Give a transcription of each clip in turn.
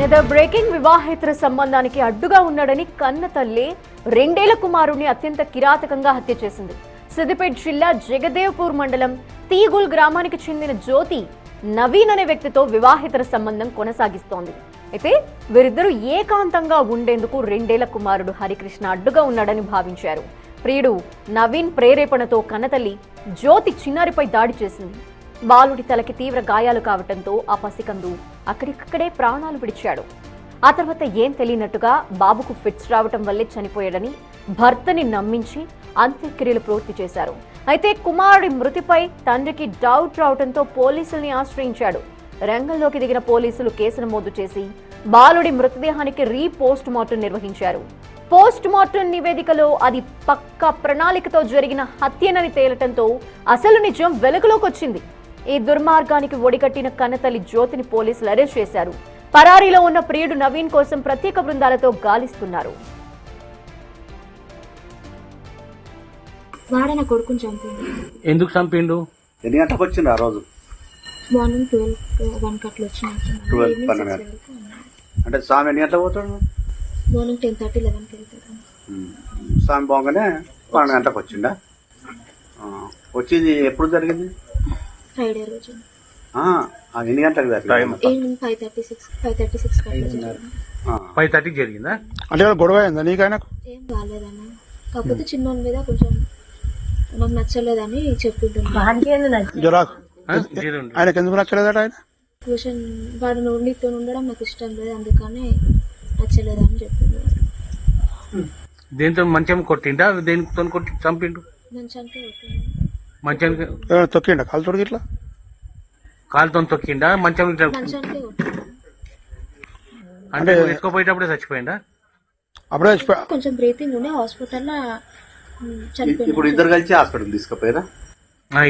ఏదో బ్రేకింగ్ వివాహేతర సంబంధానికి అడ్డుగా ఉన్నాడని కన్న తల్లి 2 ఏళ్ల కుమారుడిని అత్యంత కిరాతకంగా హత్య చేసింది. సిద్దిపేట జిల్లా జగదేవ్పూర్ మండలం తీగుల్ గ్రామానికి చెందిన జ్యోతి నవీన్ అనే వ్యక్తితో వివాహేతర సంబంధం కొనసాగిస్తోంది. అయితే వీరిద్దరూ ఏకాంతంగా ఉండేందుకు 2 ఏళ్ల కుమారుడు హరికృష్ణ అడ్డుగా ఉన్నాడని భావించారు. ప్రియుడు నవీన్ ప్రేరేపణతో కన్నతల్లి జ్యోతి చిన్నారిపై దాడి చేసింది. బాలుడి తలకి తీవ్ర గాయాలు కావడంతో ఆ పసికందు అక్కడికక్కడే ప్రాణాలు విడిచాడు. ఆ తర్వాత ఏం తెలియనట్టుగా బాబుకు ఫిట్స్ రావటం వల్లే చనిపోయాడని భర్తని నమ్మించి అంత్యక్రియలు పూర్తి చేశారు. అయితే కుమారుడి మృతిపై తండ్రికి డౌట్ రావడంతో పోలీసుల్ని ఆశ్రయించాడు. రంగంలోకి దిగిన పోలీసులు కేసు నమోదు చేసి బాలుడి మృతదేహానికి రీపోస్ట్ మార్టం నిర్వహించారు. పోస్ట్ మార్టం నివేదికలో అది పక్కా ప్రణాళికతో జరిగిన హత్యనని తేలటంతో అసలు నిజం వెలుగులోకి వచ్చింది. ఈ దుర్మార్గానికి ఒడిగట్టిన కన్నతల్లి జ్యోతిని పోలీసులు అరెస్ట్ చేశారు. పరారీలో ఉన్న ప్రియుడు నవీన్ కోసం ప్రత్యేక బృందాలతో గాలిస్తున్నారు. వాడన కొడుకుని చంపిండు. ఎందుకు చంపిండు? ఎన్ని గంటలకు వచ్చిండు ఆ రోజు? మార్నింగ్ 12 అట్లా వచ్చిన. అంటే స్వామి ఎన్ని గంటలకు పోతాడు? మార్నింగ్ 10:30, 11కి వెళ్తాడు. స్వామి బాగానే 12 గంటలకు వచ్చిండా? వచ్చింది ఎప్పుడు జరిగింది? ఫ్రైడే రోజు. ఎన్ని గంటలకు జరిగింది? ఈవినింగ్ 5:36 5:30 జరిగిందా? అంటే గొడవ అయిందా నీకైనా? ఏం కాలేదన్న, కాకపోతే చిన్నోని మీద కొంచెం నాకు నచ్చలేదని చెప్పిండు. ఆయనకు ఎందుకు నచ్చలేదట? ఆయన ట్యూషన్ వాడు నీతో ఉండడం నాకు ఇష్టం లేదు, అందుకని నచ్చలేదని చెప్పిండు. దేనితో మంచం కొట్టిండా? దేనితో కొట్టి చంపిండు? మంచానికి కొట్టిండు. మంచానికి తొక్కిండా? కాలు తొడిగి ఇట్లా కాలుతో తొక్కిండా? మంచానికి కొట్టిండు. అంటే ఎత్తుకోపోయేటప్పుడే చచ్చిపోయిందా? అప్పుడే కొంచెం బ్రీతింగ్ ఉండే హాస్పిటల్లో చనిపోయింది. ఇప్పుడు ఇద్దరు కలిసి హాస్పిటల్ తీసుకుపోయారా?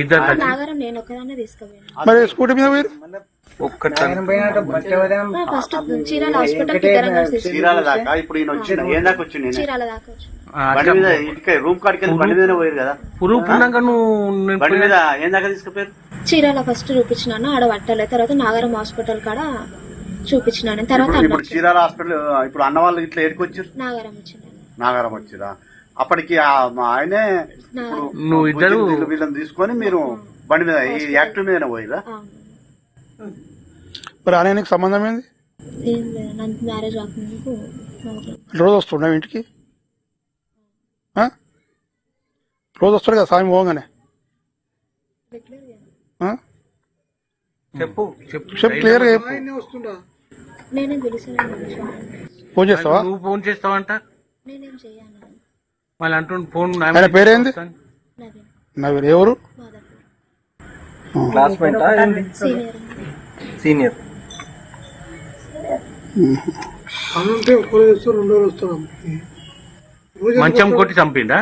ఇద్దరు నాగరం నేను ఒక్కదాన్నే తీసుకుపోయాను. మరి స్కూటీ మీద పోయారు? ఫస్ట్ చీరాల హాస్పిటల్ కి చీరాల దాకా. ఇప్పుడు ఈయన వచ్చిండు, ఏం దాకా వచ్చిండు? చీరాల దాకా వచ్చి బండి మీద ఇంటికి రూమ్ కాడికి వెళ్ళి బండి మీద పోయారు కదా? పురుగు నువ్వు బండి మీద ఏం దాకా తీసుకుపోయారు? చీరాల ఫస్ట్ చూపించినాను, ఆడ పట్టలేదు. తర్వాత నాగరం హాస్పిటల్ కాడ చూపించినాను. తర్వాత ఇప్పుడు చీరాల హాస్పిటల్. ఇప్పుడు అన్న వాళ్ళు ఇట్లా ఏడుకు వచ్చారు? నాగరం వచ్చింది. నాగారం వచ్చిరా? అప్పటికి ఆయనే నువ్వు ఇద్దరు వీళ్ళని తీసుకొని మీరు బండి మీద ఈ యాక్టివ్ మీద పోయిరా? మరి ఆయనకి సంబంధం ఏంది? ఏం లేదు, నాకు మ్యారేజ్ కాకముందుకు రోజు వస్తున్నావు ఇంటికి? రోజు వస్తాడు కదా సాయం పోగానే? చెప్పు క్లియర్ గా చెప్పు. నేనేం పిలిచాను. ఫోన్ చేస్తావా? నువ్వు ఫోన్ చేస్తావంట. నేనేం చెయ్యాను. మళ్ళీ అంటుండు ఫోన్. ఆయన పేరేంది? నవీన్. నవీన్ ఎవరు? సీనియర్. మంచం కొట్టి చంపిండా?